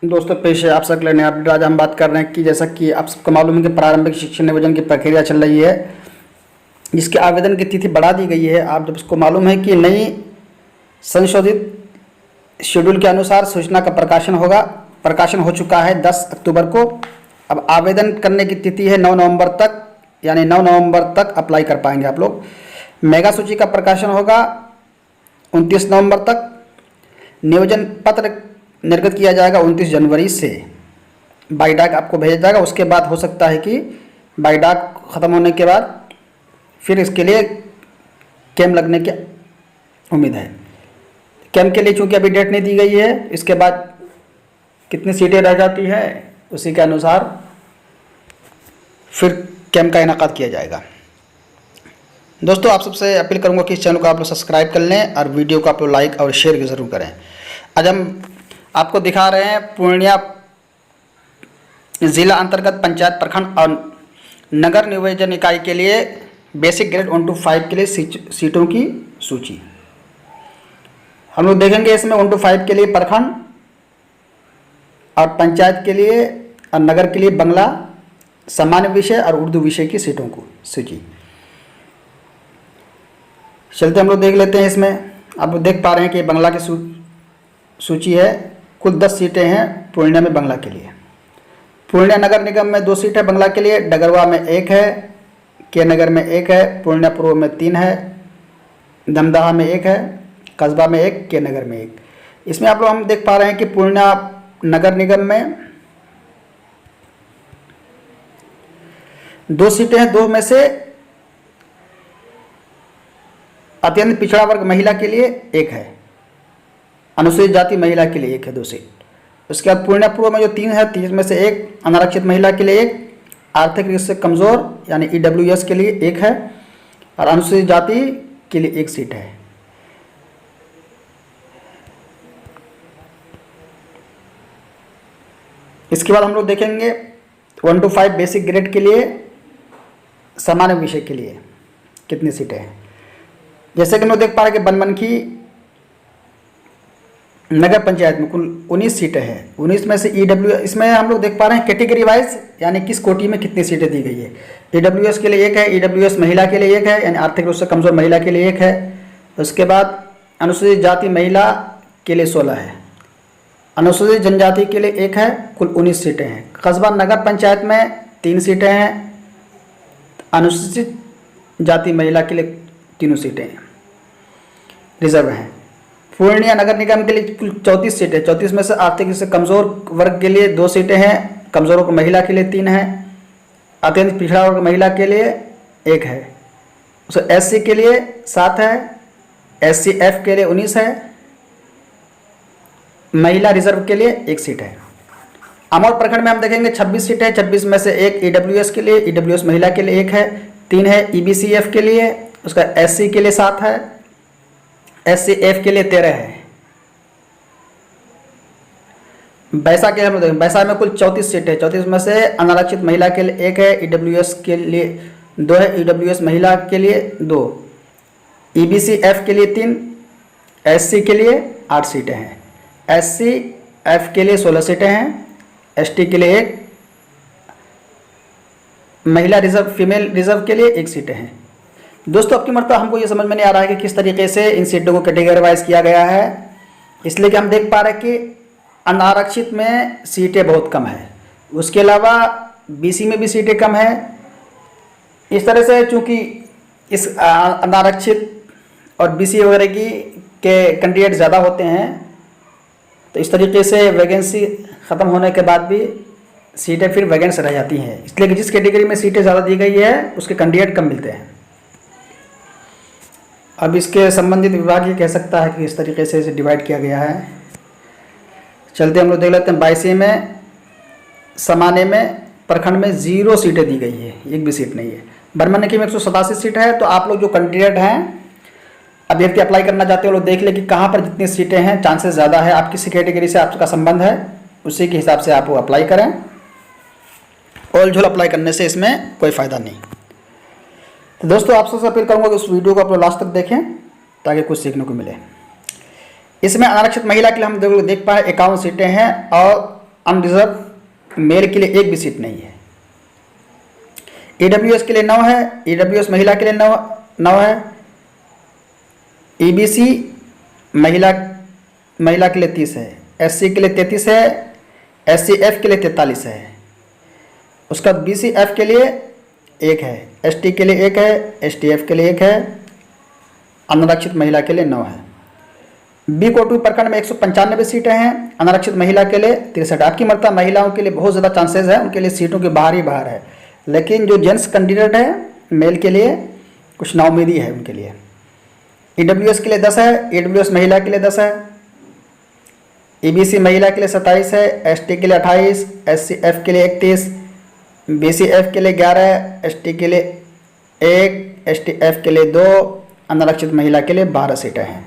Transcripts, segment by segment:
दोस्तों पेश है आप सबके लिए नया अपडेट। आज हम बात कर रहे हैं कि जैसा कि आप सबको मालूम है कि प्रारंभिक शिक्षण नियोजन की प्रक्रिया चल रही है, जिसके आवेदन की तिथि बढ़ा दी गई है। आप जब इसको मालूम है कि नई संशोधित शेड्यूल के अनुसार सूचना का प्रकाशन हो चुका है 10 अक्टूबर को। अब आवेदन करने की तिथि है 9 नवंबर तक, यानी 9 नवंबर तक अप्लाई कर पाएंगे आप लोग। मेगा सूची का प्रकाशन होगा 29 नवंबर तक। नियोजन पत्र निर्गत किया जाएगा 29 जनवरी से। बाई डाक आपको भेजा जाएगा। उसके बाद हो सकता है कि बाई डाक ख़त्म होने के बाद फिर इसके लिए कैंप लगने की उम्मीद है। कैंप के लिए चूँकि अभी डेट नहीं दी गई है, इसके बाद कितनी सीटें रह जाती है उसी के अनुसार फिर कैंप का इनेकाद किया जाएगा। दोस्तों आप सबसे अपील करूंगा कि इस चैनल को आप लोग सब्सक्राइब कर लें और वीडियो को आप लोग लाइक और शेयर ज़रूर करें। आज हम आपको दिखा रहे हैं पूर्णिया जिला अंतर्गत पंचायत प्रखंड और नगर नियोजन इकाई के लिए बेसिक ग्रेड 1 to 5 के लिए सीटों की सूची। हम लोग देखेंगे इसमें 1 to 5 के लिए प्रखंड और पंचायत के लिए और नगर के लिए बांग्ला सामान्य विषय और उर्दू विषय की सीटों को सूची। चलते हम लोग देख लेते हैं। इसमें आप लोग देख पा रहे हैं कि बांग्ला की सूची है। कुल 10 सीटें हैं पूर्णिया में बांग्ला के लिए। पूर्णिया नगर निगम में 2 सीट है बांग्ला के लिए, डगरवा में 1 है, के नगर में 1 है, पूर्णिया पूर्व में 3 है, दमदहा में 1 है, कस्बा में 1, के नगर में 1। इसमें आप लोग हम देख पा रहे हैं कि पूर्णिया नगर निगम में 2 सीटें हैं। 2 में से अत्यंत पिछड़ा वर्ग महिला के लिए 1 है, अनुसूचित जाति महिला के लिए 1 है 2 सीट। उसके बाद पूर्णिया पूर्व में जो 3 है, 3 में से 1 अनारक्षित महिला के लिए 1, आर्थिक रूप से कमज़ोर यानी EWS के लिए 1 है और अनुसूचित जाति के लिए 1 सीट है। इसके बाद हम लोग देखेंगे 1 to 5 बेसिक ग्रेड के लिए सामान्य विषय के लिए कितनी सीटें हैं। जैसे कि हम लोग देख पा रहे हैं कि बनमनखी नगर पंचायत में कुल 19 सीटें हैं। 19 में से EWS, इसमें हम लोग देख पा रहे हैं कैटेगरी वाइज यानी किस कोटि में कितनी सीटें दी गई है। EWS के लिए 1 है, EWS महिला के लिए 1 है यानी आर्थिक रूप से कमज़ोर महिला के लिए 1 है। उसके बाद अनुसूचित जाति महिला के लिए 16 है, अनुसूचित जनजाति के लिए 1 है, कुल 19 सीटें हैं। कस्बा नगर पंचायत में 3 सीटें हैं, अनुसूचित जाति महिला के लिए 3 सीटें रिजर्व हैं। पूर्णिया नगर निगम के लिए कुल 34 सीटें, 34 में से आर्थिक रूप से कमज़ोर वर्ग के लिए 2 सीटें हैं, कमज़ोरों को महिला के लिए 3 है, अत्यंत पिछड़ा वर्ग महिला के लिए 1 है। उसे SC के लिए 7 है, SC/F के लिए 19 है, महिला रिजर्व के लिए 1 सीट है। अमौर प्रखंड में हम देखेंगे 26 सीटें हैं, 26 में से 1 EWS के लिए, EWS महिला के लिए 1 है, 3 है EBCF के लिए, उसका SC के लिए 7 है, SC/F के लिए 13 है। बैसा के हम देखें, बैसा में कुल 34 सीटें, 34 में से अनारक्षित महिला के लिए 1 है, EWS के लिए 2 है, EWS महिला के लिए 2, EBCF के लिए 3, SC के लिए 8 सीटें हैं, SC/F के लिए 16 सीटें हैं, ST के लिए 1, महिला रिजर्व फीमेल रिजर्व के लिए 1 सीटें हैं। दोस्तों अब की मरतबा हमको ये समझ में नहीं आ रहा है कि किस तरीके से इन सीटों को कैटेगरी वाइज किया गया है, इसलिए कि हम देख पा रहे हैं कि अनारक्षित में सीटें बहुत कम है, उसके अलावा BC में भी सीटें कम है। इस तरह से चूँकि इस अनारक्षित और BC वगैरह के कैंडिडेट ज़्यादा होते हैं, तो इस तरीके से वैकेंसी ख़त्म होने के बाद भी सीटें फिर वैकेंट रह जाती हैं, इसलिए कि जिस कैटेगरी में सीटें ज़्यादा दी गई है उसके कैंडिडेट कम मिलते हैं। अब इसके संबंधित विभाग ये कह सकता है कि इस तरीके से इसे डिवाइड किया गया है। चलते हम लोग देख लेते हैं। 22 में सामान्य में प्रखंड में 0 सीटें दी गई है, 1 भी सीट नहीं है। बनमनखी में 187 सीट है। तो आप लोग जो कैंडिडेट हैं, अभ्यर्थी अप्लाई करना चाहते हो, लोग देख ले कि कहाँ पर जितनी सीटें हैं चांसेस ज़्यादा है, आप किसी कैटेगरी से आपका संबंध है, उसी के हिसाब से आप वो अप्लाई करें। ओल झोल अप्लाई करने से इसमें कोई फ़ायदा नहीं। तो दोस्तों आप सबसे अपील करूंगा कि उस वीडियो को आप लोग लास्ट तक देखें ताकि कुछ सीखने को मिले। इसमें आरक्षित महिला के लिए हम देख पाए 51 सीटें हैं और अनरिजर्व मेल के लिए एक भी सीट नहीं है। ईडब्ल्यूएस के लिए 9 है, ईडब्ल्यूएस महिला के लिए 9 है, ईबीसी महिला के लिए 30 है, एससी के लिए 33 है, एससीएफ के लिए 43 है। उसका बाद बीसीएफ के लिए 1 है, एसटी के लिए 1 है, एसटीएफ के लिए 1 है, अनारक्षित महिला के लिए 9 है। बी कोटू प्रखंड में 195 सीटें हैं, अनारक्षित महिला के लिए 63। आपकी मरता महिलाओं के लिए बहुत ज़्यादा चांसेस है, उनके लिए सीटों के बाहर ही बाहर है, लेकिन जो जेंट्स कैंडिडेट है मेल के लिए कुछ नाउमीदी है उनके लिए। ईडब्ल्यूएस के लिए 10 है, ईडब्ल्यूएस महिला के लिए 10 है, ईबीसी महिला के लिए 27 है, एसटी के लिए 28, एससीएफ के लिए 31, बीसीएफ के लिए 11, एसटी के लिए 1, एसटीएफ के लिए 2, अनारक्षित महिला के लिए 12 सीटें हैं।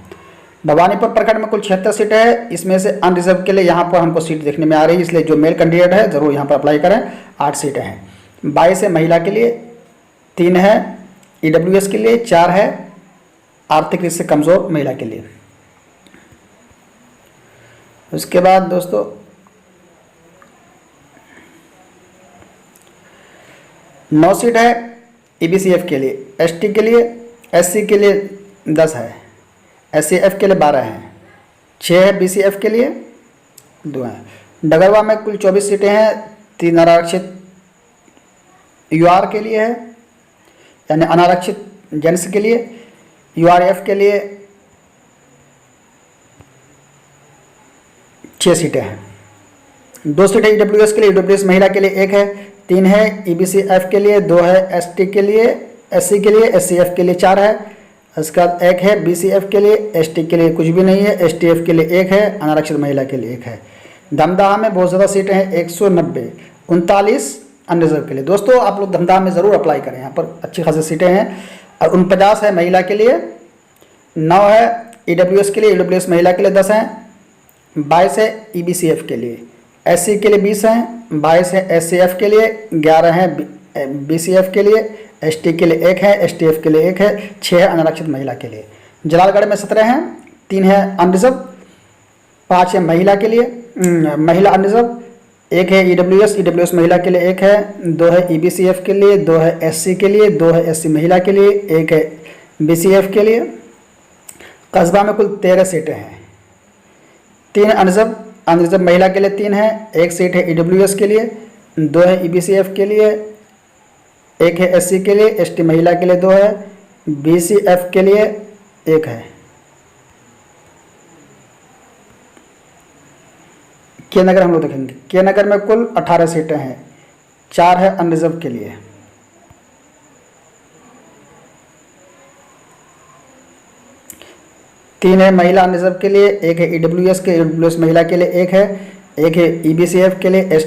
भवानीपुर प्रखंड में कुल 76 सीटें हैं, इसमें से अनरिजर्व के लिए यहाँ पर हमको सीट देखने में आ रही है, इसलिए जो मेल कैंडिडेट है ज़रूर यहाँ पर अप्लाई करें। 8 सीटें हैं, 22 है महिला के लिए, 3 है ईडब्ल्यूएस के लिए, 4 है आर्थिक रूप से कमज़ोर महिला के लिए। उसके बाद दोस्तों नौ सीट है ईबीसीएफ के लिए, एसटी के लिए, एससी के लिए 10 है, एससीएफ के लिए 12 हैं, 6 है बीसीएफ के लिए, 2 हैं। डगरवा में कुल 24 सीटें हैं, 3 अनारक्षित यूआर के लिए है, यानी अनारक्षित जेंट्स के लिए, यूआरएफ के लिए 6 सीटें हैं, 2 सीटें ईडब्ल्यूएस के लिए, ईडब्ल्यूएस महिला के लिए 1 है, 3 है ईबीसीएफ के लिए, 2 है एसटी के लिए, एससी के लिए, एससीएफ के लिए 4 है, उसके बाद 1 है बीसीएफ के लिए, एसटी के लिए कुछ भी नहीं है, एसटीएफ के लिए 1 है, अनारक्षित महिला के लिए 1 है। धमदाहा में बहुत ज़्यादा सीटें हैं, 190, 39 अनरिजर्व के लिए। दोस्तों आप लोग धमदाहा में ज़रूर अप्लाई करें, यहाँ पर अच्छी खासी सीटें हैं। और 49 है महिला के लिए, 9 है ईडब्ल्यूएस के लिए, ईडब्ल्यूएस महिला के लिए 10 हैं, 22 है ईबीसीएफ के लिए, एससी के लिए 20 हैं, 22 है एससीएफ के लिए, 11 हैं बीसीएफ के लिए, एसटी के लिए 1 है, एसटीएफ के लिए 1 है, 6 है अनारक्षित महिला के लिए। जलालगढ़ में 17 हैं, 3 है अनरिजर्व, 5 है महिला के लिए, महिला अनरिजर्व, 1 है ईडब्ल्यूएस, ईडब्ल्यूएस महिला के लिए 1 है, 2 है ईबीसीएफ के लिए, 2 है एससी के लिए, 2 है एससी महिला के लिए, 1 है बीसीएफ के लिए। कस्बा में कुल 13 सीटें हैं, 3 अनरिजर्व महिला के लिए 3 है, 1 सीट है ईडब्ल्यूएस के लिए, 2 है ईबीसीएफ के लिए, 1 है एससी के लिए, एसटी महिला के लिए 2 है, बीसीएफ के लिए 1 है। के नगर हम लोग देखेंगे, के नगर में कुल 18 सीटें हैं, 4 है अनरिजर्व के लिए। तीन है महिला अनरिजर्व के लिए, 1 है ईडब्ल्यूएस के, ईडब्ल्यूएस महिला के लिए 1 है, 1 है ईबीसीएफ के लिए,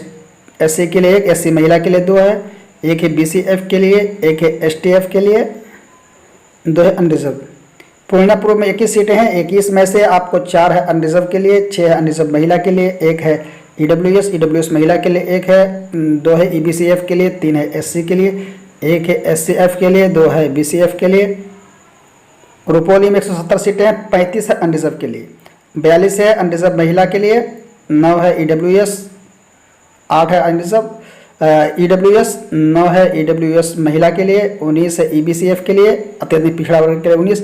एससी के लिए 1, एससी महिला के लिए 2 है, 1 है बीसीएफ के लिए, 1 है एसटीएफ के लिए, 2 है अनरिजर्व। पूर्णियापुर में 21 सीटें हैं, 21 में से आपको 4 है अनरिजर्व के लिए, 6 है अनरिजर्व महिला के लिए, 1 है ईडब्ल्यूएस, ईडब्ल्यूएस महिला के लिए 1 है, 2 है ईबीसीएफ के लिए, 3 है एससी के लिए, 1 है एससीएफ के लिए, 2 है बीसीएफ के लिए। रुपौली में 170 सीटें हैं, 35 है अनरिजर्व के लिए, 42 है अनरिजर्व महिला के लिए, 9 है ईडब्ल्यूएस, 8 है अनरिजर्व ईडब्ल्यूएस, 9 है ईडब्ल्यूएस महिला के लिए, 19 है ईबीसीएफ के लिए, अत्यधिक पिछड़ा वर्ग के लिए 19,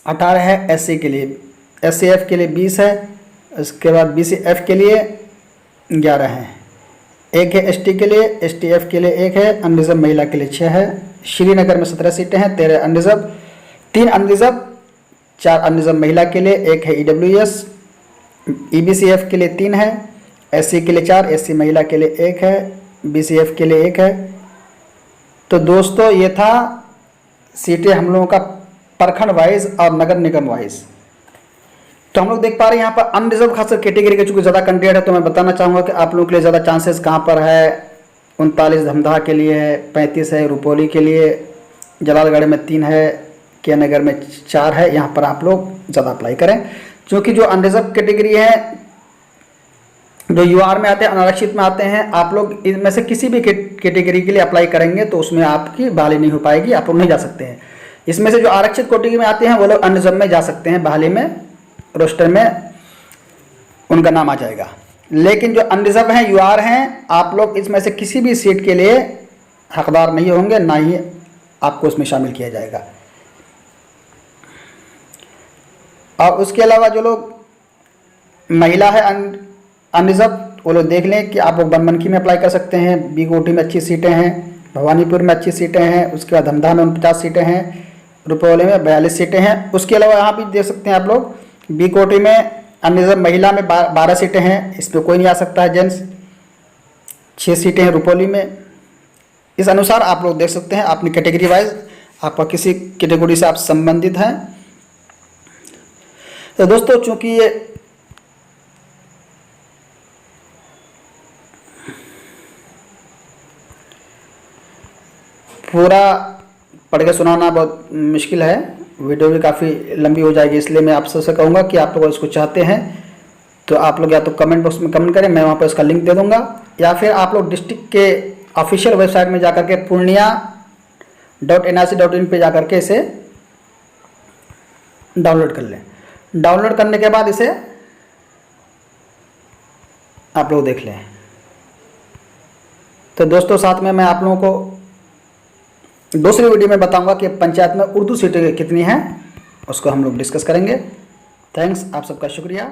18 है एससी के लिए, एससीएफ के लिए 20 है, उसके बाद बीसीएफ के लिए 11 है, 1 है एसटी के लिए, एसटीएफ के लिए 1 है, अनरिजर्व महिला के लिए 6 है। श्रीनगर में 17 सीटें हैं, 13 अनरिजर्व, 3 अनरिजर्व, 4 अनरिजर्व महिला के लिए, 1 है ईडब्ल्यूएस, ईबीसीएफ के लिए 3 है, एससी के लिए 4, एससी महिला के लिए 1 है, बीसीएफ के लिए 1 है। तो दोस्तों ये था सीटें हम लोगों का प्रखंड वाइज और नगर निगम वाइज। तो हम लोग देख पा रहे हैं यहाँ पर अनरिजर्व खासकर कैटेगरी के चूँकि ज़्यादा कैंडिडेट है, तो मैं बताना चाहूँगा कि आप लोगों के लिए ज़्यादा चांसेस कहाँ पर है। 39 धमदाहा के लिए है, 35 है रुपौली के लिए, जलालगढ़ में 3 है, के नगर में 4 है। यहाँ पर आप लोग ज़्यादा अप्लाई करें, क्योंकि जो अनरिजर्व कैटेगरी है, जो यूआर में आते हैं, अनारक्षित में आते हैं, आप लोग इनमें से किसी भी कैटेगरी के लिए अप्लाई करेंगे तो उसमें आपकी बहाली नहीं हो पाएगी, आप लोग नहीं जा सकते हैं। इसमें से जो आरक्षित कैटेगरी में आते हैं वो लोग अनरिजर्व में जा सकते हैं, बहाली में रोस्टर में उनका नाम आ जाएगा। लेकिन जो अनरिजर्व हैं यूआर हैं, आप लोग इसमें से किसी भी सीट के लिए हकदार नहीं होंगे, ना ही आपको उसमें शामिल किया जाएगा। और उसके अलावा जो लोग महिला है अनरिजर्व, वो लोग देख लें कि आप लोग बनमनखी में अप्लाई कर सकते हैं, बीकोटी में अच्छी सीटें हैं, भवानीपुर में अच्छी सीटें हैं, उसके बाद धमधा में 49 सीटें हैं, रुपौली में 42 सीटें हैं। उसके अलावा यहाँ भी देख सकते हैं आप लोग, बीकोटी में अनरिजर्व महिला में 12 सीटें हैं, इस पर कोई नहीं आ सकता है जेंट्स, 6 सीटें हैं रुपौली में। इस अनुसार आप लोग देख सकते हैं अपनी कैटेगरी वाइज, आपका किसी कैटेगरी से आप संबंधित हैं। तो दोस्तों चूंकि ये पूरा पढ़ के सुनाना बहुत मुश्किल है, वीडियो भी काफ़ी लंबी हो जाएगी, इसलिए मैं आप सबसे कहूँगा कि आप लोग इसको चाहते हैं तो आप लोग या तो कमेंट बॉक्स में कमेंट करें, मैं वहाँ पर इसका लिंक दे दूँगा, या फिर आप लोग डिस्ट्रिक्ट के ऑफिशियल वेबसाइट में जाकर के पूर्णिया.nrc.in पे जाकर के इसे डाउनलोड कर लें। डाउनलोड करने के बाद इसे आप लोग देख लें। तो दोस्तों साथ में मैं आप लोगों को दूसरी वीडियो में बताऊंगा कि पंचायत में उर्दू सीटें कितनी हैं, उसको हम लोग डिस्कस करेंगे। थैंक्स, आप सबका शुक्रिया।